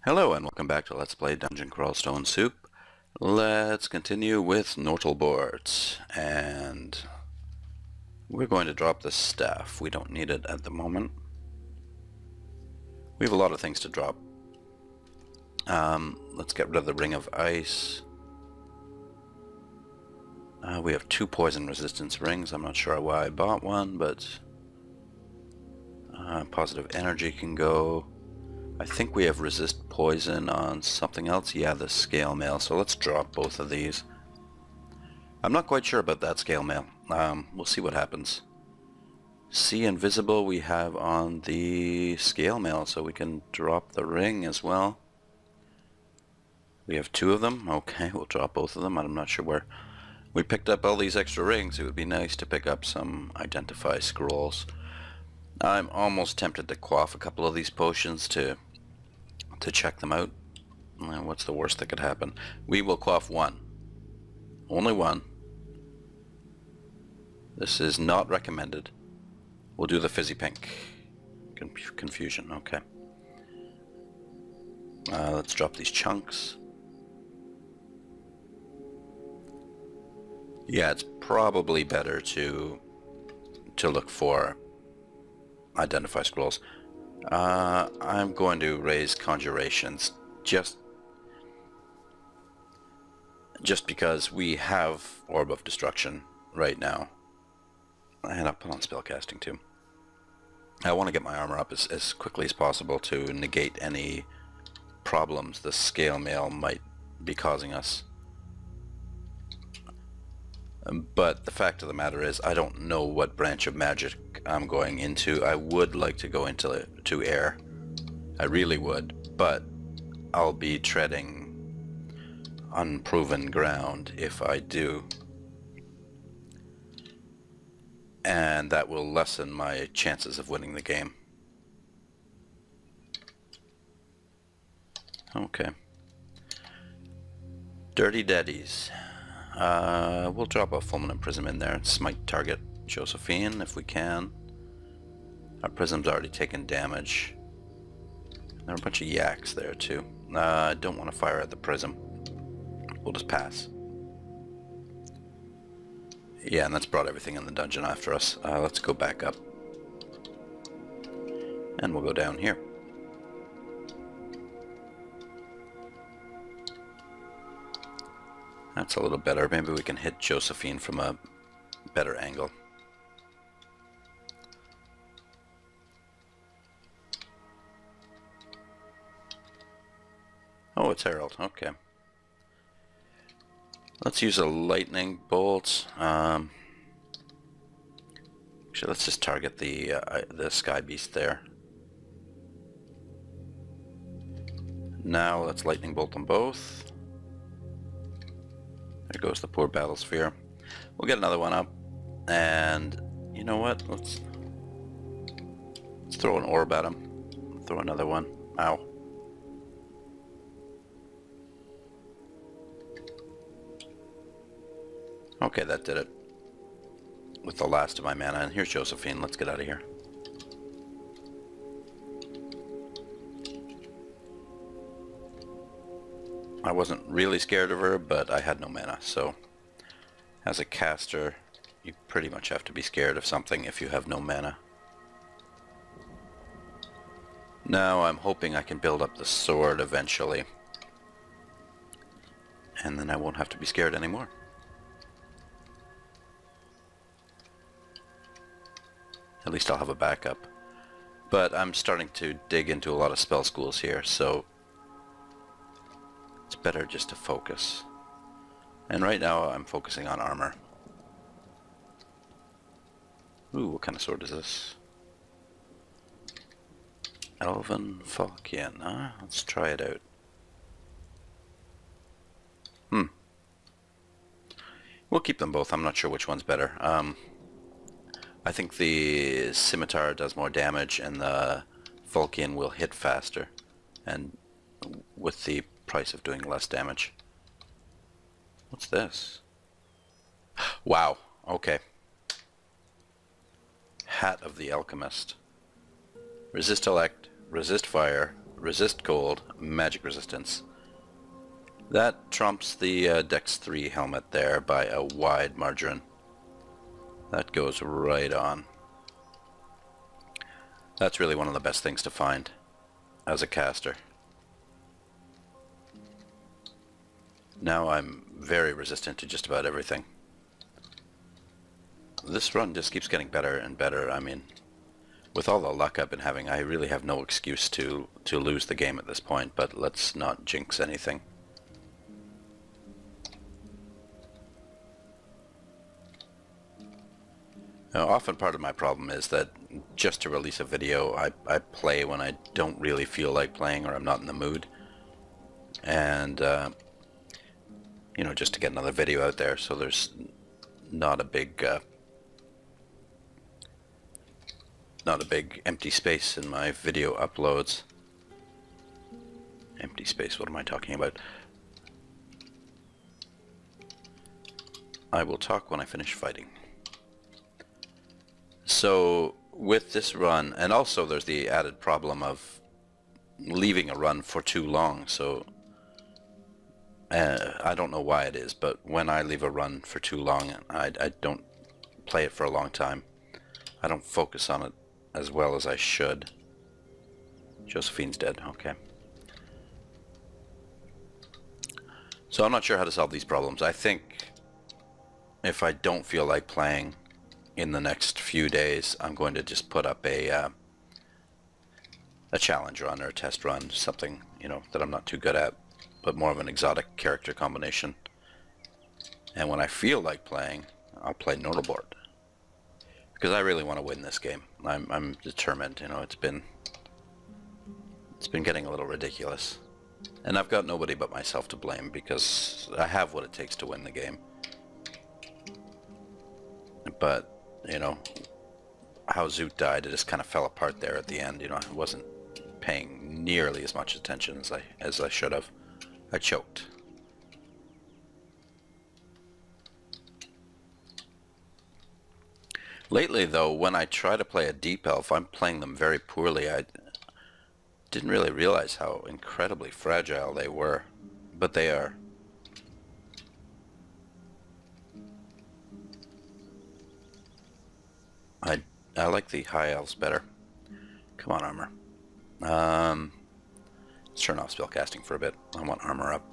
Hello and welcome back to Let's Play Dungeon Crawl Stone Soup. Let's continue with Nortelbort, and we're going to drop the staff. We don't need it at the moment. We have a lot of things to drop. Let's get rid of the Ring of Ice. We have 2 poison resistance rings. I'm not sure why I bought one, but positive energy can go. I think we have resist poison on something else. Yeah, the scale mail. So let's drop both of these. I'm not quite sure about that scale mail. We'll see what happens. See invisible we have on the scale mail, so we can drop the ring as well. We have 2 of them. Okay, we'll drop both of them. I'm not sure where we picked up all these extra rings. It would be nice to pick up some identify scrolls. I'm almost tempted to quaff a couple of these potions to check them out. What's the worst that could happen? We will quaff one. Only one. This is not recommended. We'll do the fizzy pink. Confusion, okay. Let's drop these chunks. Yeah, it's probably better to look for identify scrolls. I'm going to raise conjurations just because we have Orb of Destruction right now. And I'll put on spellcasting too. I want to get my armor up as quickly as possible to negate any problems the scale mail might be causing us. But the fact of the matter is, I don't know what branch of magic I'm going into. I would like to go into air. I really would, but I'll be treading unproven ground if I do. And that will lessen my chances of winning the game. Okay. Dirty Daddies. We'll drop a fulminant prism in there and smite target Josephine if we can. Our prism's already taken damage. There are a bunch of yaks there too. I don't want to fire at the prism. We'll just pass. Yeah, and that's brought everything in the dungeon after us. Let's go back up. And we'll go down here. That's a little better. Maybe we can hit Josephine from a better angle. Oh, it's Harold. Okay. Let's use a lightning bolt. Actually, let's just target the sky beast there. Now let's lightning bolt them both. There goes the poor battle sphere. We'll get another one up, and you know what? Let's throw an orb at him. Throw another one. Ow. Okay, that did it. With the last of my mana, and here's Josephine. Let's get out of here. I wasn't really scared of her, but I had no mana, so as a caster, you pretty much have to be scared of something if you have no mana. Now I'm hoping I can build up the sword eventually, and then I won't have to be scared anymore. At least I'll have a backup. But I'm starting to dig into a lot of spell schools here, so it's better just to focus. And right now I'm focusing on armor. Ooh, what kind of sword is this? Elven Falchion, huh? Let's try it out. We'll keep them both. I'm not sure which one's better. I think the scimitar does more damage and the Falchion will hit faster, and with the price of doing less damage. What's this? Wow, okay. Hat of the Alchemist. Resist elect, resist fire, resist cold, magic resistance. That trumps the Dex 3 helmet there by a wide margin. That goes right on. That's really one of the best things to find as a caster. Now I'm very resistant to just about everything. This run just keeps getting better and better. I mean, with all the luck I've been having, I really have no excuse to lose the game at this point, but let's not jinx anything. Now, often part of my problem is that just to release a video, I play when I don't really feel like playing or I'm not in the mood. And, you know, just to get another video out there so there's not a big empty space in my video uploads. Empty space, what am I talking about? I will talk when I finish fighting. So with this run, and also there's the added problem of leaving a run for too long, so I don't know why it is, but when I leave a run for too long, I don't play it for a long time. I don't focus on it as well as I should. Josephine's dead, okay. So I'm not sure how to solve these problems. I think if I don't feel like playing in the next few days, I'm going to just put up a challenge run or a test run, something, you know, that I'm not too good at, but more of an exotic character combination. And when I feel like playing, I'll play Nortelbort, because I really want to win this game. I'm determined. You know, it's been getting a little ridiculous, and I've got nobody but myself to blame because I have what it takes to win the game. But you know, how Zoot died, it just kind of fell apart there at the end. You know, I wasn't paying nearly as much attention as I should have. I choked. Lately, though, when I try to play a deep elf, I'm playing them very poorly. I didn't really realize how incredibly fragile they were, but they are. I like the high elves better. Come on, armor. Let's turn off spellcasting for a bit. I want armor up.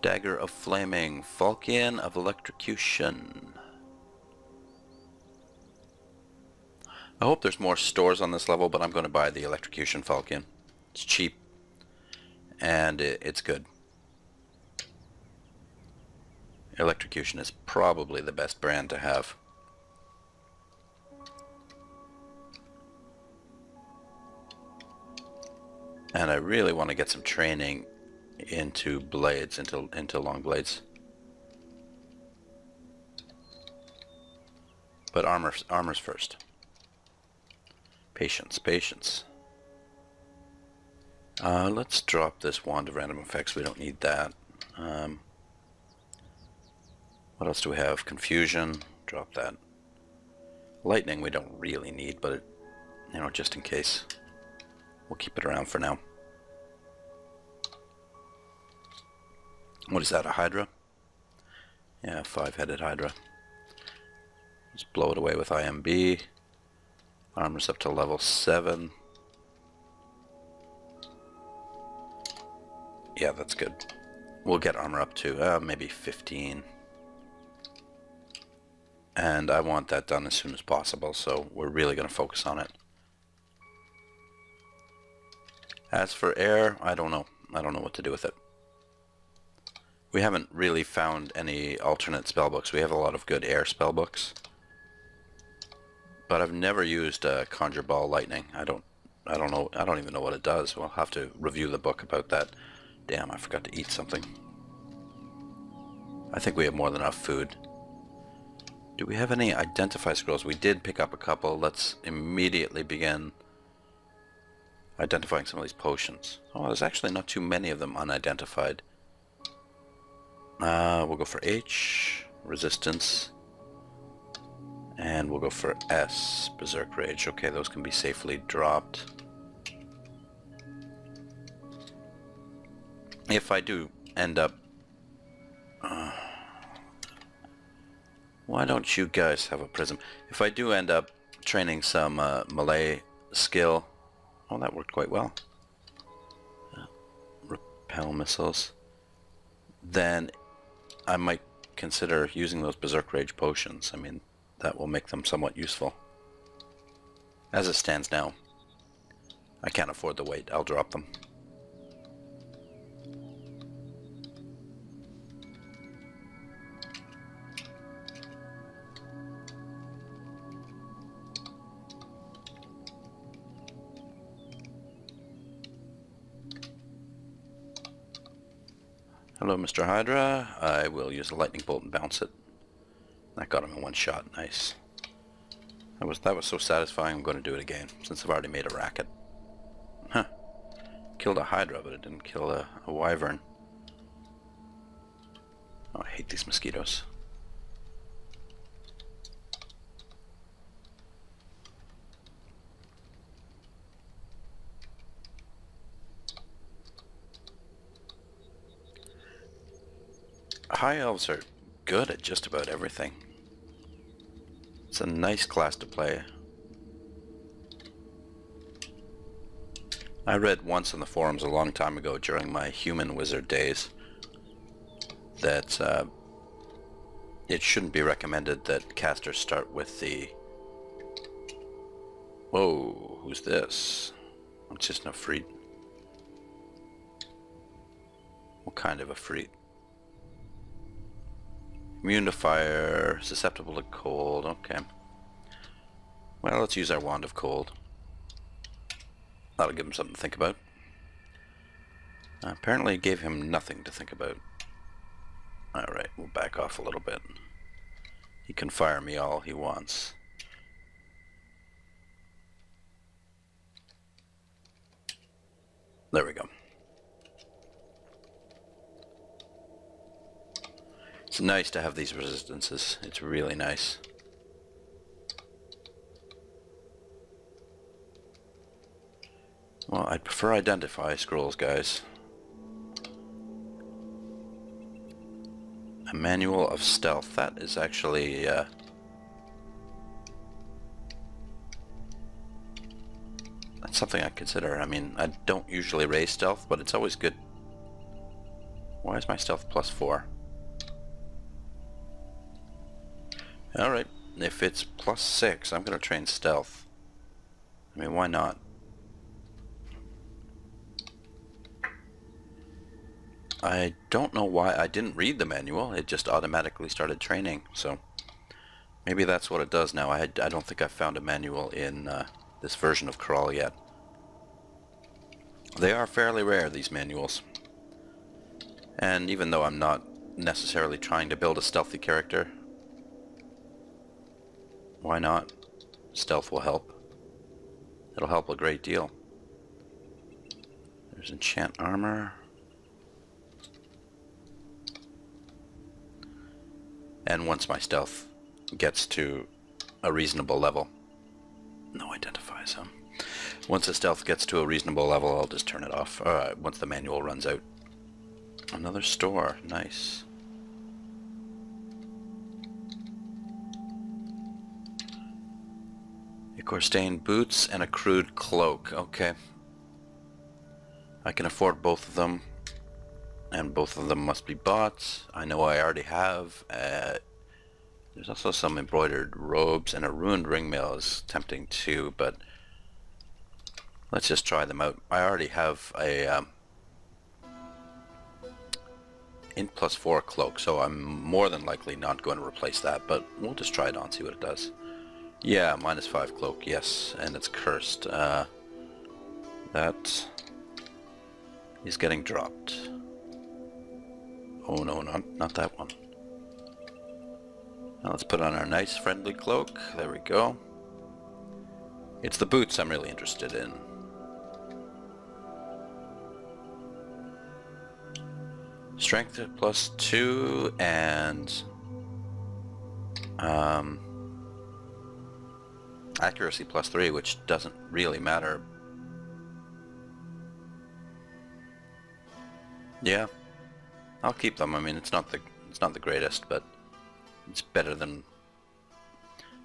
Dagger of Flaming, Falchion of Electrocution. I hope there's more stores on this level, but I'm going to buy the Electrocution Falchion. It's cheap, and it's good. Electrocution is probably the best brand to have. And I really want to get some training into blades, into long blades. But armor's first. Patience, patience. Let's drop this wand of random effects. We don't need that. What else do we have? Confusion. Drop that. Lightning we don't really need, but you know, just in case. We'll keep it around for now. What is that, a Hydra? Yeah, 5-headed Hydra. Let's blow it away with IMB. Armor's up to level 7. Yeah, that's good. We'll get armor up to maybe 15. And I want that done as soon as possible, so we're really going to focus on it. As for air, I don't know. I don't know what to do with it. We haven't really found any alternate spellbooks. We have a lot of good air spellbooks, but I've never used Conjure Ball Lightning. I don't know. I don't even know what it does. We'll have to review the book about that. Damn, I forgot to eat something. I think we have more than enough food. Do we have any identify scrolls? We did pick up a couple. Let's immediately begin identifying some of these potions. Oh, there's actually not too many of them unidentified. We'll go for H, resistance, And we'll go for S, Berserk Rage. Okay, those can be safely dropped. If I do end up... why don't you guys have a prism? If I do end up training some melee skill... Oh, that worked quite well. Repel missiles. Then I might consider using those Berserk Rage potions. I mean, that will make them somewhat useful. As it stands now, I can't afford the wait. I'll drop them. Hello, Mr. Hydra. I will use a lightning bolt and bounce it. That got him in one shot. Nice. That was so satisfying. I'm going to do it again since I've already made a racket. Huh. Killed a Hydra, but it didn't kill a wyvern. Oh, I hate these mosquitoes. High elves are good at just about everything. It's a nice class to play. I read once on the forums a long time ago during my human wizard days that it shouldn't be recommended that casters start with the... Whoa, who's this? It's just an Ifrit. What kind of Ifrit? Immune to fire, susceptible to cold, okay. Well, let's use our Wand of Cold. That'll give him something to think about. Apparently it gave him nothing to think about. Alright, we'll back off a little bit. He can fire me all he wants. There we go. It's nice to have these resistances. It's really nice. Well, I'd prefer identify scrolls, guys. A manual of stealth. That is actually that's something I consider. I mean, I don't usually raise stealth, but it's always good. Why is my stealth +4? Alright, if it's +6, I'm going to train stealth. I mean, why not? I don't know why I didn't read the manual. It just automatically started training, so maybe that's what it does now. I don't think I've found a manual in this version of Crawl yet. They are fairly rare, these manuals. And even though I'm not necessarily trying to build a stealthy character, why not? Stealth will help. It'll help a great deal. There's enchant armor. And once my stealth gets to a reasonable level... No identifies, huh? Once the stealth gets to a reasonable level, I'll just turn it off. Once the manual runs out. Another store. Nice. Ichor-stained boots and a crude cloak. Okay. I can afford both of them. And both of them must be bought. I know I already have. There's also some embroidered robes, and a ruined ringmail is tempting too, but let's just try them out. I already have a int +4 cloak, so I'm more than likely not going to replace that, but we'll just try it on, see what it does. Yeah, -5 cloak, yes, and it's cursed. That is getting dropped. Oh no, not that one. Now let's put on our nice friendly cloak. There we go. It's the boots I'm really interested in. Strength +2 and Accuracy +3, which doesn't really matter. Yeah, I'll keep them. I mean, it's not the greatest, but it's better than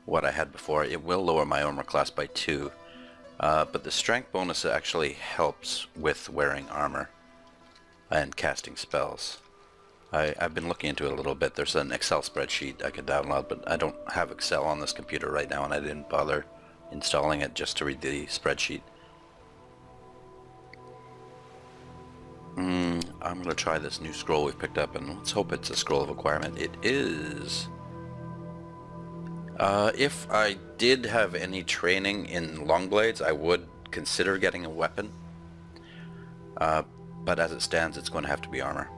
what I had before. It will lower my armor class by 2, but the strength bonus actually helps with wearing armor and casting spells. I've been looking into it a little bit. There's an Excel spreadsheet I could download, but I don't have Excel on this computer right now, and I didn't bother installing it just to read the spreadsheet. I'm going to try this new scroll we've picked up, and let's hope it's a scroll of acquirement. It is. If I did have any training in long blades, I would consider getting a weapon. But as it stands, it's going to have to be armor.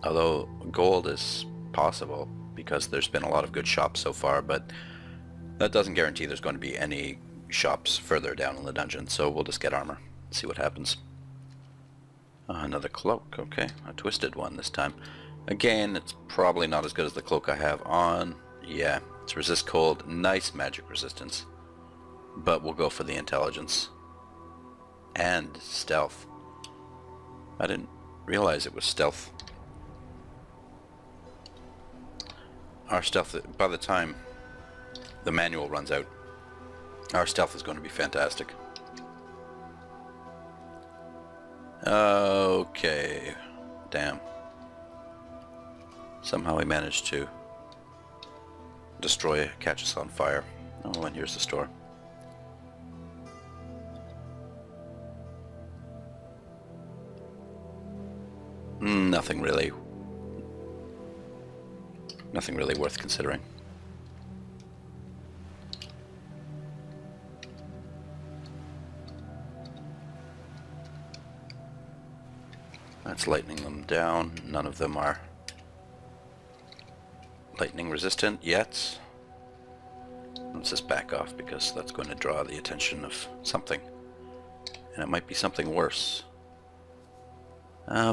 Although gold is possible, because there's been a lot of good shops so far, but that doesn't guarantee there's going to be any shops further down in the dungeon, so we'll just get armor, see what happens. Another cloak, okay, a twisted one this time. Again, it's probably not as good as the cloak I have on. Yeah, it's resist cold, nice magic resistance, but we'll go for the intelligence. And stealth. I didn't realize it was stealth. Our stealth, by the time the manual runs out, our stealth is going to be fantastic. Okay. Damn. Somehow we managed to destroy, catch us on fire. Oh, and here's the store. Nothing really worth considering. That's lightning them down. None of them are lightning resistant yet. Let's just back off because that's going to draw the attention of something. And it might be something worse.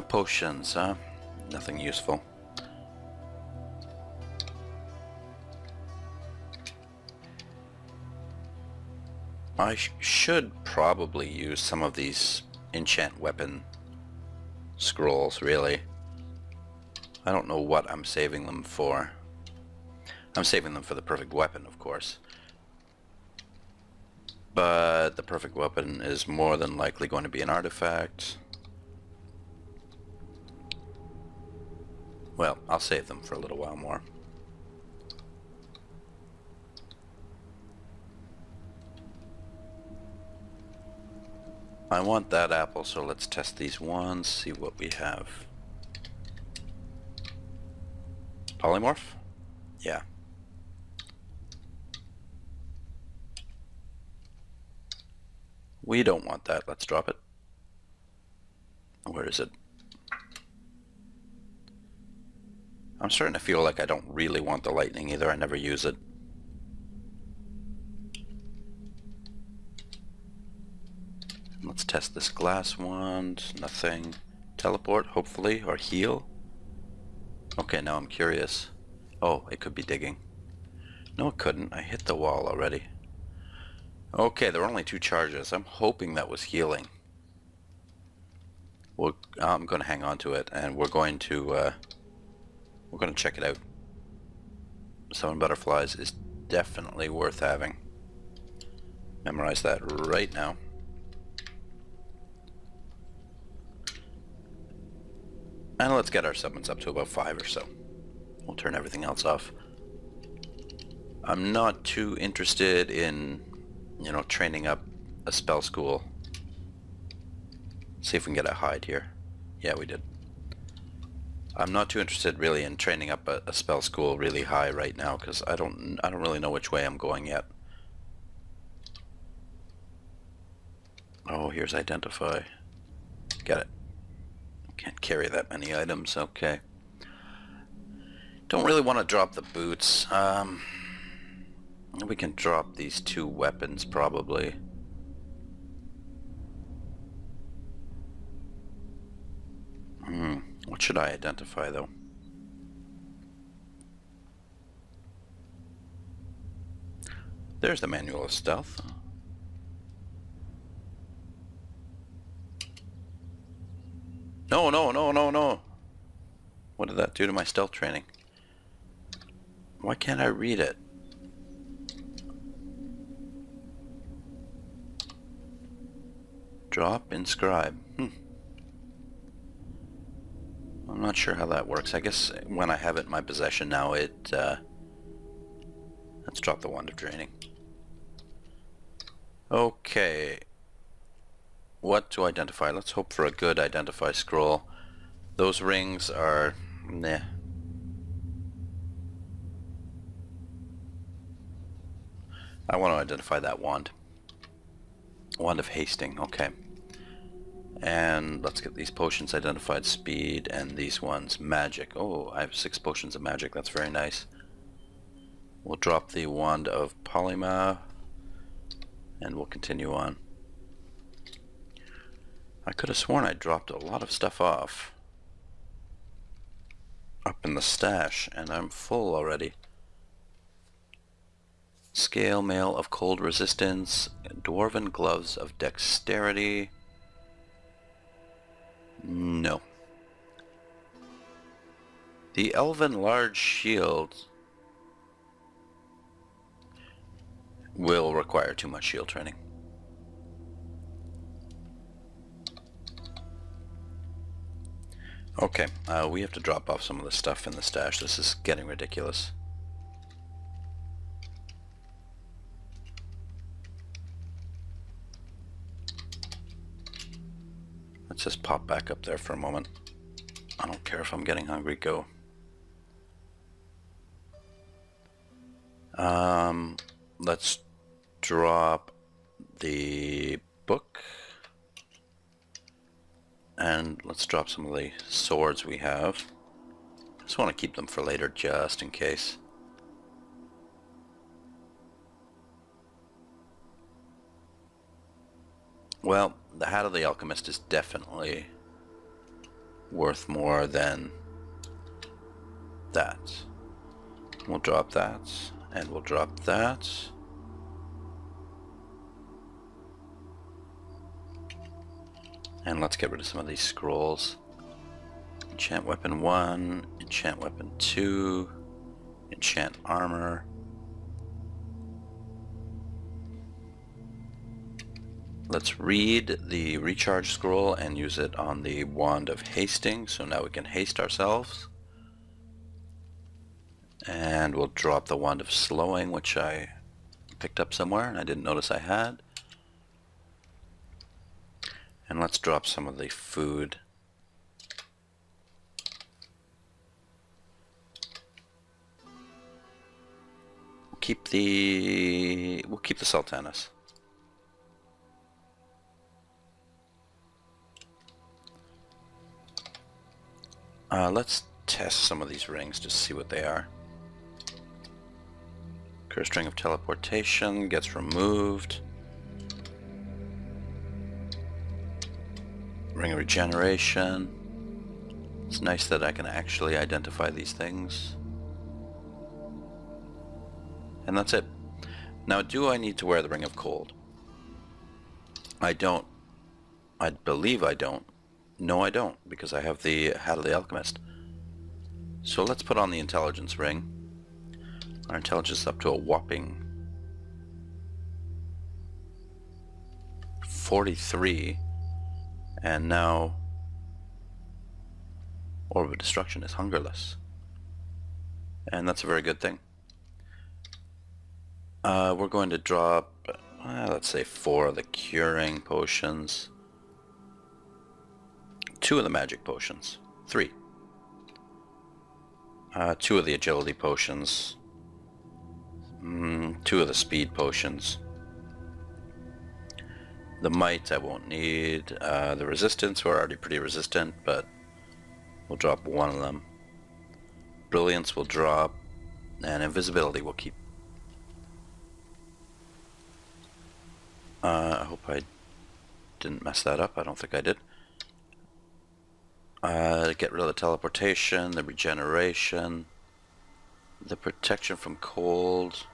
Potions, nothing useful. I should probably use some of these enchant weapon scrolls, really. I don't know what I'm saving them for. I'm saving them for the perfect weapon, of course. But the perfect weapon is more than likely going to be an artifact. Well, I'll save them for a little while more. I want that apple, so let's test these ones, see what we have. Polymorph? Yeah. We don't want that. Let's drop it. Where is it? I'm starting to feel like I don't really want the lightning either. I never use it. Let's test this glass wand. Nothing. Teleport, hopefully, or heal. Okay, now I'm curious. Oh, it could be digging. No, it couldn't. I hit the wall already. Okay, there were only 2 charges. I'm hoping that was healing. Well, I'm going to hang on to it, and we're going to check it out. Summon butterflies is definitely worth having. Memorize that right now. And let's get our summons up to about 5 or so. We'll turn everything else off. I'm not too interested in, you know, training up a spell school. See if we can get a hide here. Yeah, we did. I'm not too interested really in training up a spell school really high right now because I don't really know which way I'm going yet. Oh, here's identify. Get it. Can't carry that many items. Okay. Don't really want to drop the boots. We can drop these 2 weapons probably. What should I identify though? There's the manual of stealth. No, no, no, no, no. What did that do to my stealth training? Why can't I read it? Drop, inscribe. I'm not sure how that works. I guess when I have it in my possession now, let's drop the wand of draining. Okay. What to identify? Let's hope for a good identify scroll. Those rings are... nah. I want to identify that wand. Wand of hasting, okay. And let's get these potions identified. Speed, and these ones magic. Oh, I have 6 potions of magic. That's very nice. We'll drop the wand of polymath, and we'll continue on. I could have sworn I dropped a lot of stuff off up in the stash, and I'm full already. Scale mail of cold resistance, dwarven gloves of dexterity. No. The elven large shield will require too much shield training. Okay, we have to drop off some of the stuff in the stash. This is getting ridiculous. Let's just pop back up there for a moment. I don't care if I'm getting hungry, go. Let's drop the book. And let's drop some of the swords we have. Just want to keep them for later, just in case. Well, the Hat of the Alchemist is definitely worth more than that. We'll drop that, and we'll drop that. And let's get rid of some of these scrolls. Enchant weapon 1, enchant weapon 2, enchant armor. Let's read the recharge scroll and use it on the wand of hasting, so now we can haste ourselves. And we'll drop the wand of slowing, which I picked up somewhere and I didn't notice I had. And let's drop some of the food. We'll keep the sultanas. Let's test some of these rings to see what they are. Cursed Ring of Teleportation gets removed. Ring of Regeneration. It's nice that I can actually identify these things. And that's it. Now, do I need to wear the Ring of Cold? I don't. I believe I don't. No, I don't, because I have the Hat of the Alchemist. So let's put on the Intelligence Ring. Our intelligence is up to a whopping 43. And now Orb of Destruction is hungerless. And that's a very good thing. We're going to drop, let's say 4 of the curing potions. 2 of the magic potions. 3. 2 of the agility potions. 2 of the speed potions. The might I won't need. The resistance, we're already pretty resistant, but we'll drop 1 of them. Brilliance will drop, and invisibility will keep. I hope I didn't mess that up. I don't think I did. Get rid of the teleportation, the regeneration, the protection from cold.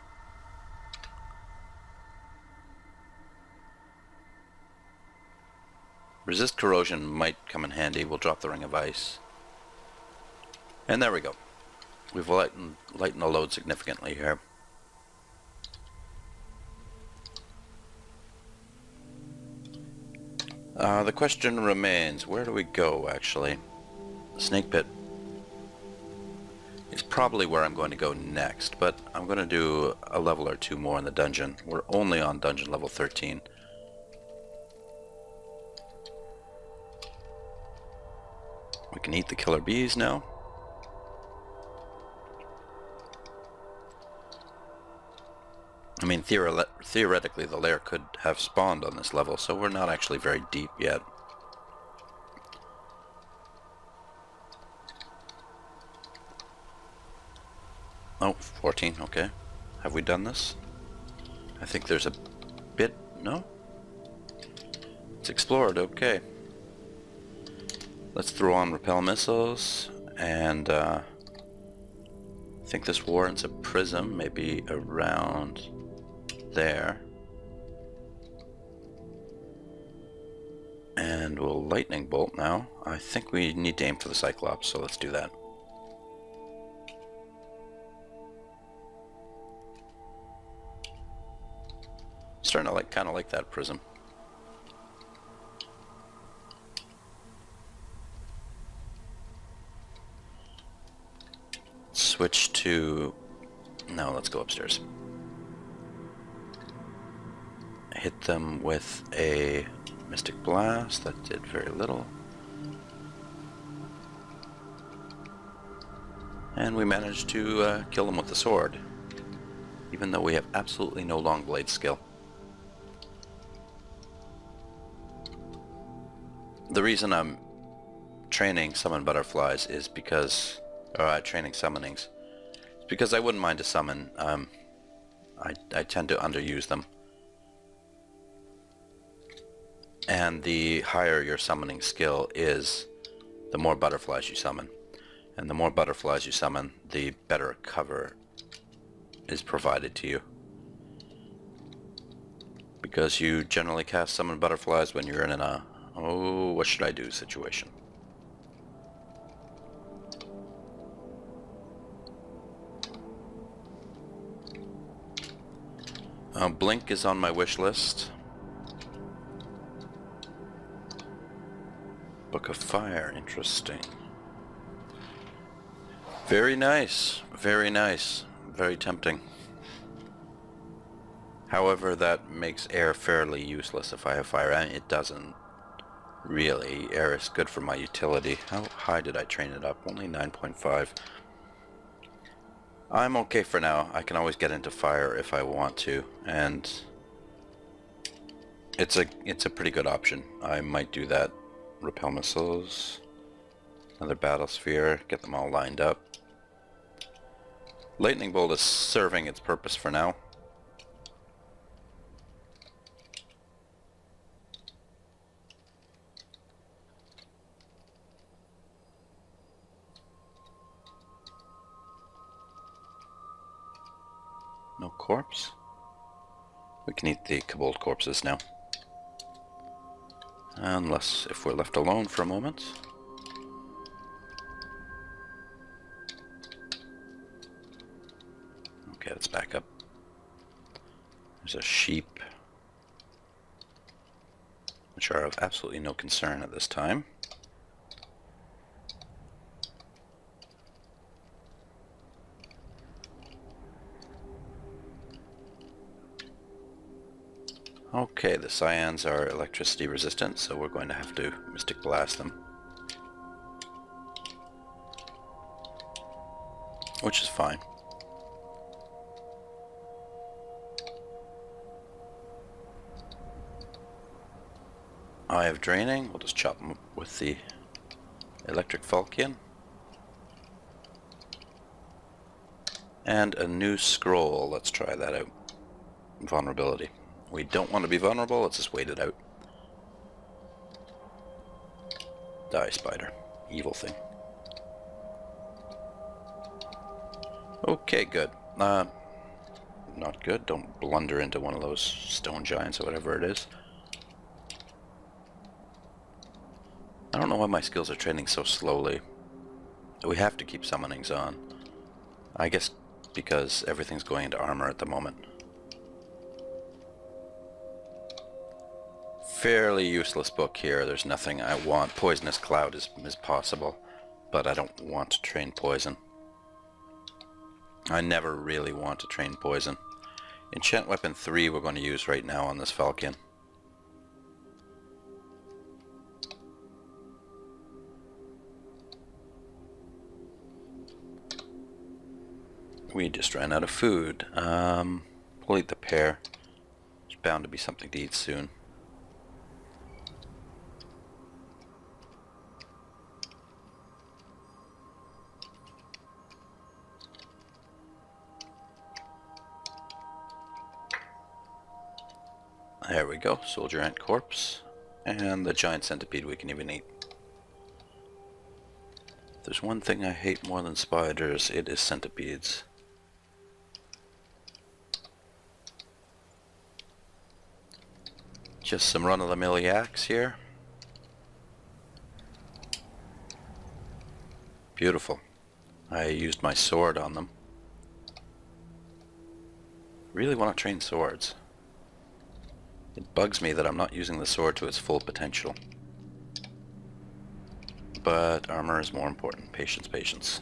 Resist corrosion might come in handy. We'll drop the ring of ice. And there we go. We've lightened the load significantly here. The question remains, where do we go, actually? The snake pit is probably where I'm going to go next, but I'm going to do a level or two more in the dungeon. We're only on dungeon level 13. We can eat the killer bees now. I mean, theoretically the lair could have spawned on this level, so we're not actually very deep yet. Oh, 14, okay. Have we done this? I think there's a bit... no? It's explored, okay. Let's throw on repel missiles, and I think this warrants a prism, maybe around there. And we'll lightning bolt now. I think we need to aim for the Cyclops, so let's do that. Starting to kind of like that prism. Switch to... no, let's go upstairs. Hit them with a Mystic Blast. That did very little. And we managed to kill them with the sword, even though we have absolutely no long blade skill. The reason I'm training summon butterflies is because, training summonings, is because I wouldn't mind to summon. I tend to underuse them. And the higher your summoning skill is, the more butterflies you summon. And the more butterflies you summon, the better cover is provided to you. Because you generally cast summon butterflies when you're in a oh, what should I do situation. Blink is on my wish list. Book of Fire, interesting. Very nice, very nice, very tempting. However, that makes air fairly useless if I have fire. I mean, it doesn't really. Air is good for my utility. How high did I train it up? Only 9.5. I'm okay for now. I can always get into fire if I want to, and it's a pretty good option. I might do that. Repel missiles, another battle sphere, get them all lined up. Lightning bolt is serving its purpose for now. No corpse. We can eat the kobold corpses now. Unless if we're left alone for a moment. Okay, let's back up. There's a sheep, which are of absolutely no concern at this time. Okay, the cyans are electricity resistant, so we're going to have to Mystic Blast them. Which is fine. Eye of Draining, we'll just chop them up with the Electric Falchion. And a new scroll, let's try that out. Vulnerability. We don't want to be vulnerable, let's just wait it out. Die, spider. Evil thing. Okay, good. Not good. Don't blunder into one of those stone giants or whatever it is. I don't know why my skills are training so slowly. We have to keep summonings on. I guess because everything's going into armor at the moment. Fairly useless book here. There's nothing I want. Poisonous Cloud is possible, but I don't want to train poison. I never really want to train poison. Enchant Weapon 3 we're going to use right now on this Falcon. We just ran out of food. We'll eat the pear. There's bound to be something to eat soon. There we go, soldier ant corpse, and the giant centipede we can even eat. If there's one thing I hate more than spiders, it is centipedes. Just some run-of-the-mill yaks here. Beautiful. I used my sword on them. Really want to train swords. It bugs me that I'm not using the sword to its full potential. But armor is more important. Patience, patience.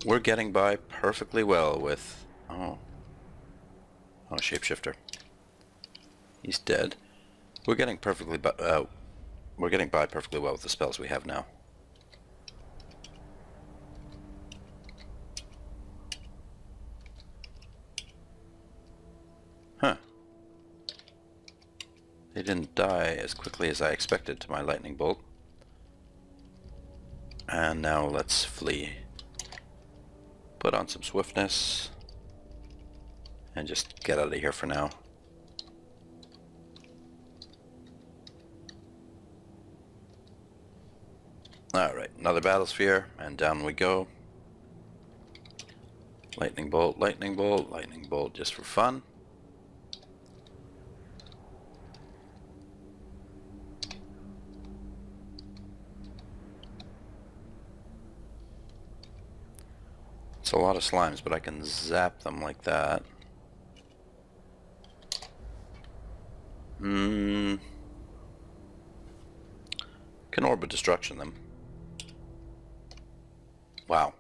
We're getting by perfectly well with... Oh, shapeshifter. He's dead. We're getting by perfectly well with the spells we have now. Huh. They didn't die as quickly as I expected to my lightning bolt. And now let's flee. Put on some swiftness. And just get out of here for now. Alright, another battle sphere, and down we go. Lightning bolt, lightning bolt, lightning bolt just for fun. It's a lot of slimes, but I can zap them like that. Can Orb of Destruction them. Wow.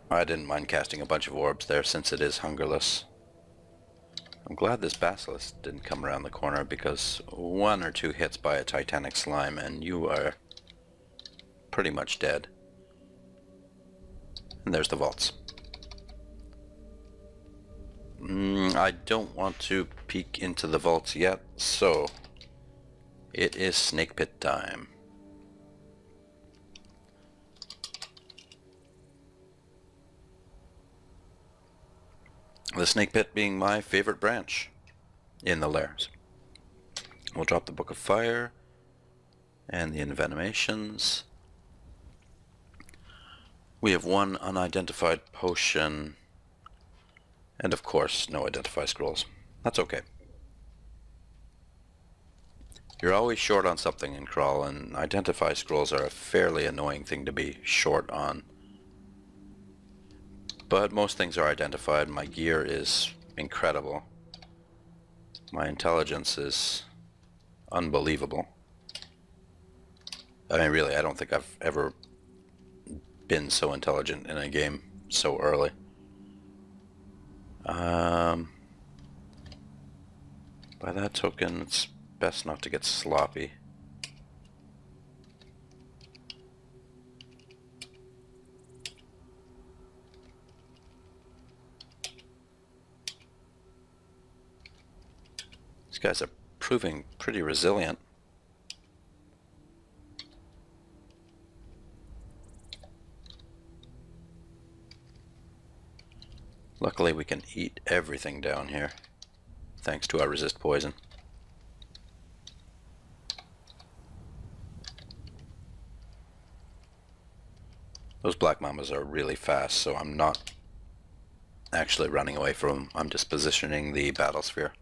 I didn't mind casting a bunch of orbs there since it is hungerless. I'm glad this basilisk didn't come around the corner, because one or two hits by a titanic slime and you are pretty much dead. And there's the vaults. I don't want to peek into the vaults yet, so it is snake pit time. The snake pit being my favorite branch in the lairs. We'll drop the Book of Fire and the Envenomations. We have one unidentified potion. And of course, no identify scrolls. That's okay. You're always short on something in Crawl, and identify scrolls are a fairly annoying thing to be short on. But most things are identified. My gear is incredible. My intelligence is unbelievable. I mean, really, I don't think I've ever been so intelligent in a game so early. By that token, it's best not to get sloppy. These guys are proving pretty resilient. Luckily we can eat everything down here, thanks to our resist poison. Those black mamas are really fast, so I'm not actually running away from him. I'm just positioning the battle sphere.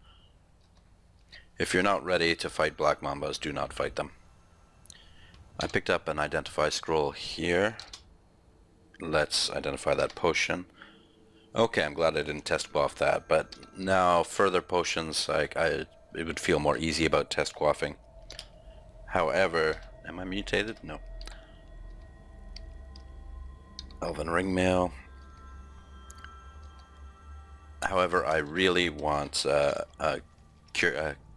If you're not ready to fight black mambas, do not fight them. I picked up an identify scroll here. Let's identify that potion. Okay, I'm glad I didn't test quaff that, but now further potions, it would feel more easy about test quaffing. However, am I mutated? No. Elven ringmail. However, I really want a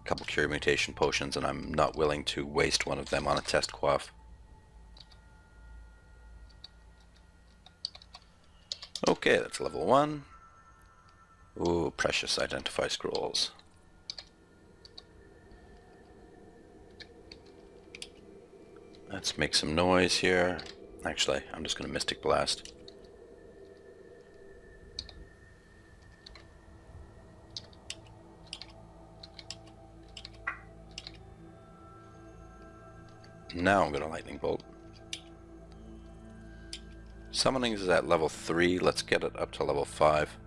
couple cure mutation potions, and I'm not willing to waste one of them on a test quaff. Okay, that's level 1. Ooh, precious identify scrolls. Let's make some noise here. Actually, I'm just going to Mystic Blast. Now I'm going to Lightning Bolt. Summoning is at level 3. Let's get it up to level 5.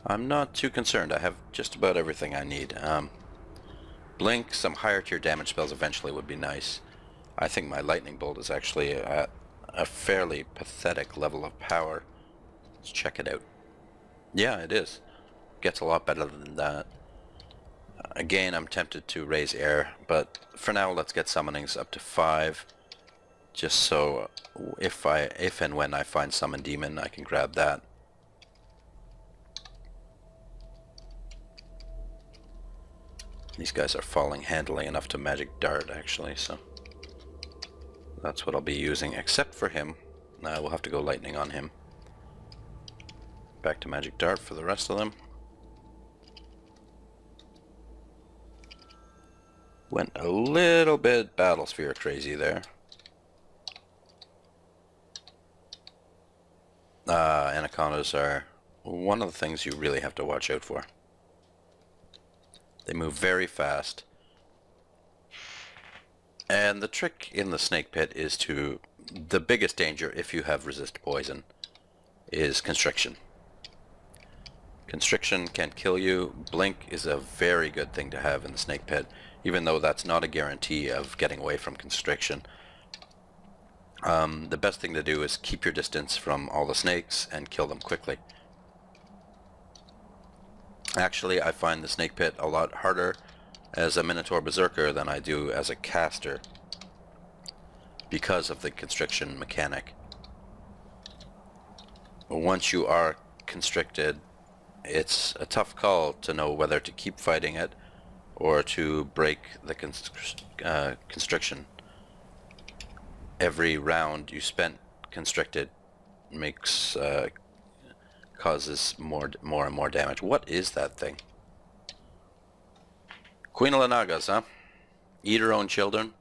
I'm not too concerned. I have just about everything I need. Blink, some higher tier damage spells eventually would be nice. I think my Lightning Bolt is actually at a fairly pathetic level of power. Let's check it out. Yeah, it is. Gets a lot better than that. Again, I'm tempted to raise air, but for now let's get summonings up to 5. Just so if and when I find Summon Demon, I can grab that. These guys are falling handily enough to Magic Dart, actually, so that's what I'll be using, except for him. We'll have to go Lightning on him. Back to Magic Dart for the rest of them. Went a little bit Battle Sphere crazy there. Anacondas are one of the things you really have to watch out for. They move very fast. And the trick in the snake pit is to... The biggest danger, if you have resist poison, is constriction. Constriction can kill you. Blink is a very good thing to have in the snake pit, even though that's not a guarantee of getting away from constriction. The best thing to do is keep your distance from all the snakes and kill them quickly. Actually, I find the snake pit a lot harder as a Minotaur Berserker than I do as a caster because of the constriction mechanic. Once you are constricted, it's a tough call to know whether to keep fighting it or to break the constriction. Every round you spent constricted makes causes more and more damage. What is that thing? Queen of the Nagas, huh? Eat her own children.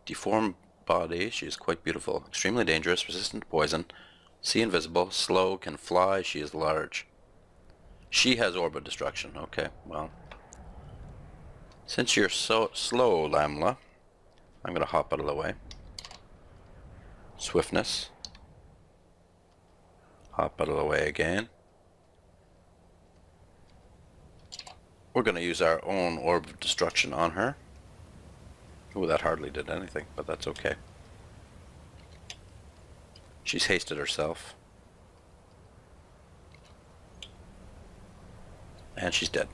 Deformed body. She is quite beautiful. Extremely dangerous. Resistant to poison. See invisible. Slow. Can fly. She is large. She has Orb of Destruction. Okay, well. Since you're so slow, Lamla, I'm going to hop out of the way. Swiftness. Hop out of the way again. We're going to use our own Orb of Destruction on her. Ooh, that hardly did anything, but that's okay. She's hasted herself. And she's dead.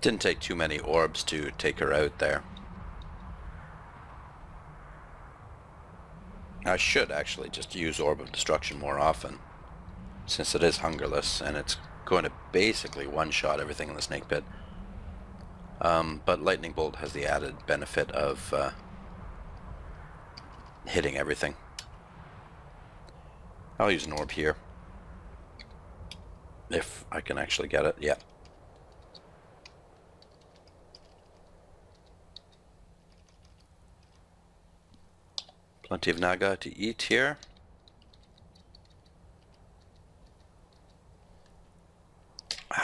Didn't take too many orbs to take her out there. I should actually just use Orb of Destruction more often, since it is hungerless and it's going to basically one-shot everything in the snake pit. But Lightning Bolt has the added benefit of hitting everything. I'll use an orb here, if I can actually get it. Yeah. Plenty of Naga to eat here.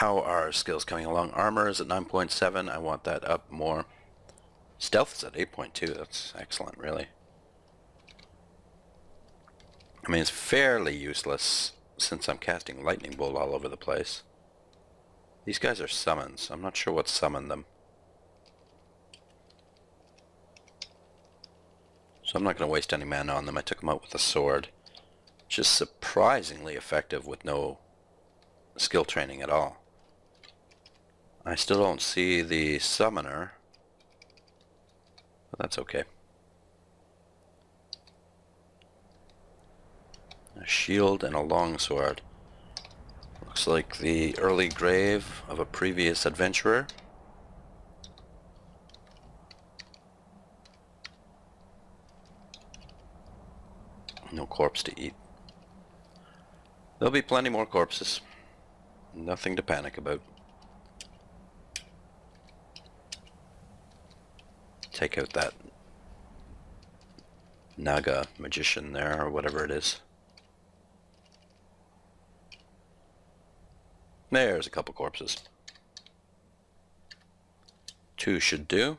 how are skills coming along? Armor is at 9.7. I want that up more. Stealth is at 8.2. That's excellent, really. I mean, it's fairly useless since I'm casting lightning bolt all over the place. These guys are summons. I'm not sure what summoned them. So I'm not going to waste any mana on them. I took them out with a sword. Which is surprisingly effective with no skill training at all. I still don't see the summoner. But that's okay. A shield and a longsword. Looks like the early grave of a previous adventurer. No corpse to eat. There'll be plenty more corpses. Nothing to panic about. Take out that Naga magician there, or whatever it is. There's a couple corpses. 2 should do.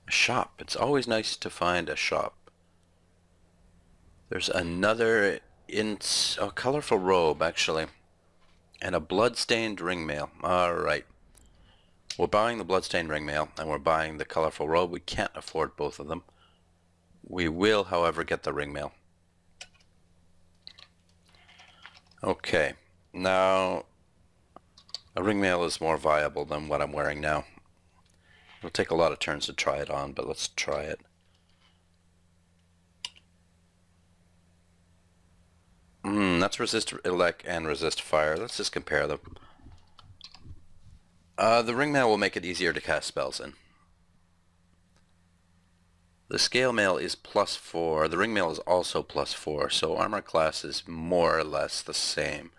A shop. It's always nice to find a shop. There's another a colorful robe, actually. And a bloodstained ringmail. Alright. We're buying the bloodstained ringmail, and we're buying the colorful robe. We can't afford both of them. We will, however, get the ringmail. Okay. Now, a ringmail is more viable than what I'm wearing now. It'll take a lot of turns to try it on, but let's try it. That's resist elect and resist fire. Let's just compare them. The ringmail will make it easier to cast spells in. The scale mail is +4. The ringmail is also +4, so armor class is more or less the same.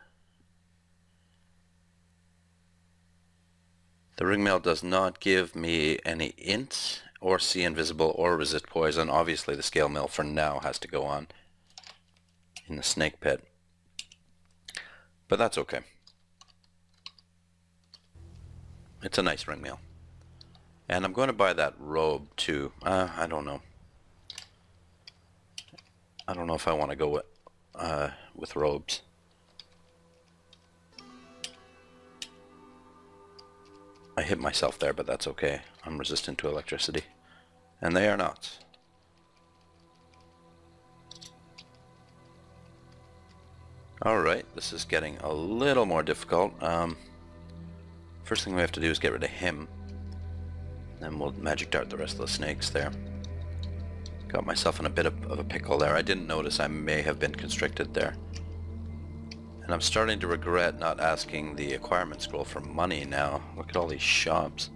The ringmail does not give me any int, or see invisible, or resist poison. Obviously the scale mail for now has to go on in the snake pit. But that's okay. It's a nice ringmail. And I'm going to buy that robe too. I don't know. I don't know if I want to go with robes. I hit myself there, but that's okay. I'm resistant to electricity. And they are not. Alright, this is getting a little more difficult. First thing we have to do is get rid of him. Then we'll magic dart the rest of the snakes there. Got myself in a bit of a pickle there. I didn't notice I may have been constricted there. And I'm starting to regret not asking the acquirement scroll for money now. Look at all these shops.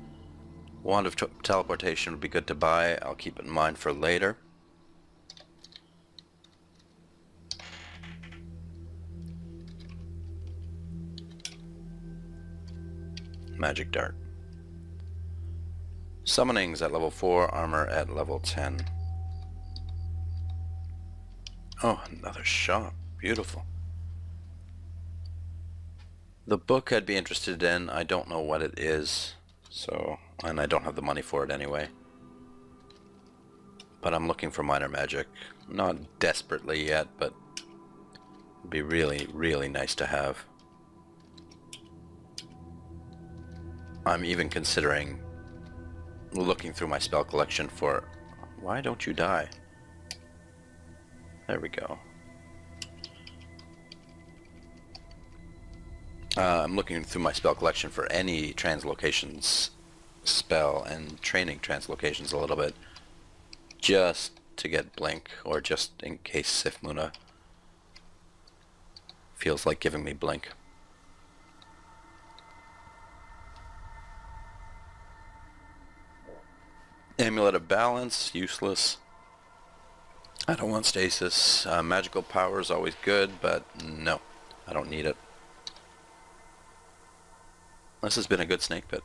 Wand of teleportation would be good to buy. I'll keep it in mind for later. Magic dart. Summonings at level 4, armor at level 10. Oh, another shop. Beautiful. The book I'd be interested in, I don't know what it is, so, and I don't have the money for it anyway. But I'm looking for minor magic. Not desperately yet, but it'd be really, really nice to have. I'm even considering looking through my spell collection for... Why don't you die? There we go. I'm looking through my spell collection for any translocations spell and training translocations a little bit. Just to get Blink, or just in case Sifmuna feels like giving me Blink. Amulet of Balance, useless. I don't want stasis. Magical power is always good, but no, I don't need it. This has been a good snake pit.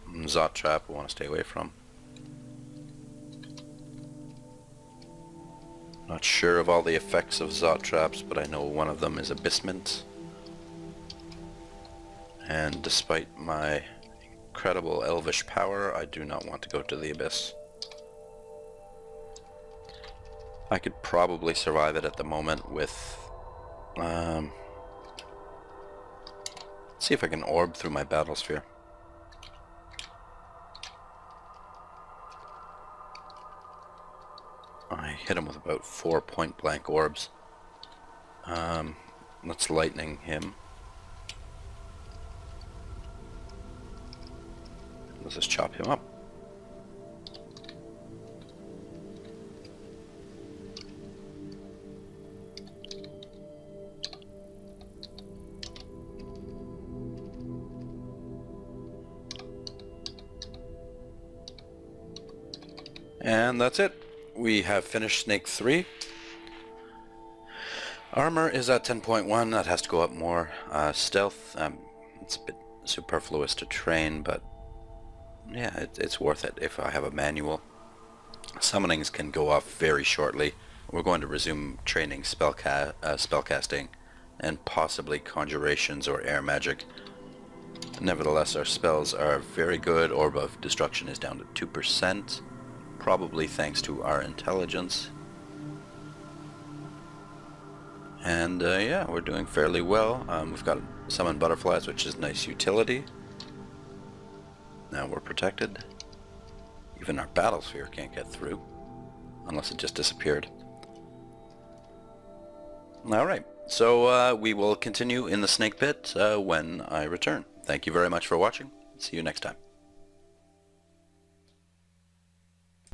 Zot trap we want to stay away from. Not sure of all the effects of Zot traps, but I know one of them is Abyssment. And despite my incredible elvish power, I do not want to go to the Abyss. I could probably survive it at the moment with... let's see if I can orb through my battle sphere. I hit him with about 4 point-blank orbs. Let's lightning him. Let's just chop him up. And that's it. We have finished Snake 3. Armor is at 10.1. That has to go up more. Stealth, it's a bit superfluous to train, but yeah, it's worth it if I have a manual. Summonings can go off very shortly. We're going to resume training spellcasting and possibly conjurations or air magic. Nevertheless, our spells are very good. Orb of Destruction is down to 2%. Probably thanks to our intelligence. And yeah, we're doing fairly well. We've got Summon Butterflies, which is nice utility. Now we're protected. Even our battle sphere can't get through, unless it just disappeared. Alright, so we will continue in the snake pit when I return. Thank you very much for watching. See you next time.